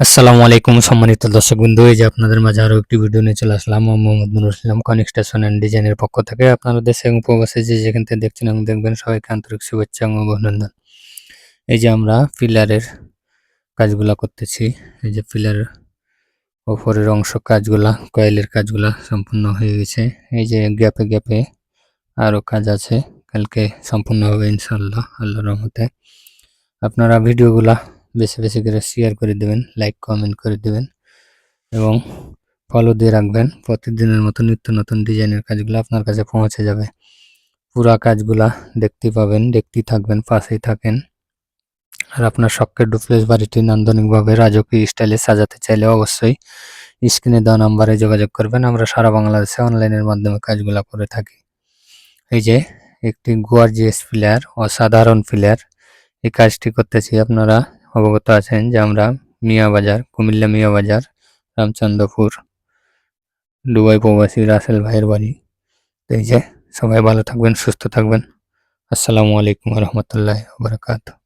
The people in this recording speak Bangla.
আসসালামু আলাইকুম সম্মানিত দর্শকবৃন্দ, এই যে আপনাদের মাঝে আরও একটি ভিডিও নিয়ে চলে আসলাম। আমি মোহাম্মদ নুরুল ইসলাম, কনস্ট্রাকশন অ্যান্ড ডিজাইনের পক্ষ থেকে। আপনারা দেশে এবং প্রবাসে যে যেখান থেকে দেখছেন এবং দেখবেন, সবাইকে আন্তরিক শুভেচ্ছা এবং অভিনন্দন। এই যে আমরা পিলারের কাজগুলা করতেছি, এই যে পিলারের ওপরের অংশ কাজগুলা, কয়েলের কাজগুলা সম্পূর্ণ হয়ে গেছে। এই যে গ্যাপে গ্যাপে আরও কাজ আছে, কালকে সম্পূর্ণ হবে ইনশাআল্লাহ, আল্লাহর রহমতে। আপনারা ভিডিওগুলা বেশি বেশি করে শেয়ার করে দেবেন, লাইক কমেন্ট করে দেবেন এবং ফলো দিয়ে রাখবেন। প্রতিদিনের মতো নিত্য নতুন ডিজাইনের কাজগুলো আপনার কাছে পৌঁছে যাবে। পুরা কাজগুলা দেখতে পাবেন, দেখতেই থাকবেন, পাশেই থাকেন। আর আপনার শখের ডুপ্লেক্স বাড়িটি নান্দনিকভাবে রাজকীয় স্টাইলে সাজাতে চাইলে অবশ্যই স্ক্রিনে দেওয়া নাম্বারে যোগাযোগ করবেন। আমরা সারা বাংলাদেশে অনলাইনের মাধ্যমে কাজগুলো করে থাকি। এই যে একটি গর্জিয়াস পিলার, অসাধারণ পিলার, এই কাজটি করতেছি। আপনারা অবগত আছেন যে আমরা মিয়াবাজার, কুমিল্লা মিয়াবাজার, রামচন্দ্রপুর, দুবাই প্রবাসী রাসেল ভাইয়ের বাড়ি। তো এই যে সবাই ভালো থাকবেন, সুস্থ থাকবেন। আসসালামু আলাইকুম রহমতুল্লাহ বারাকাতুহু।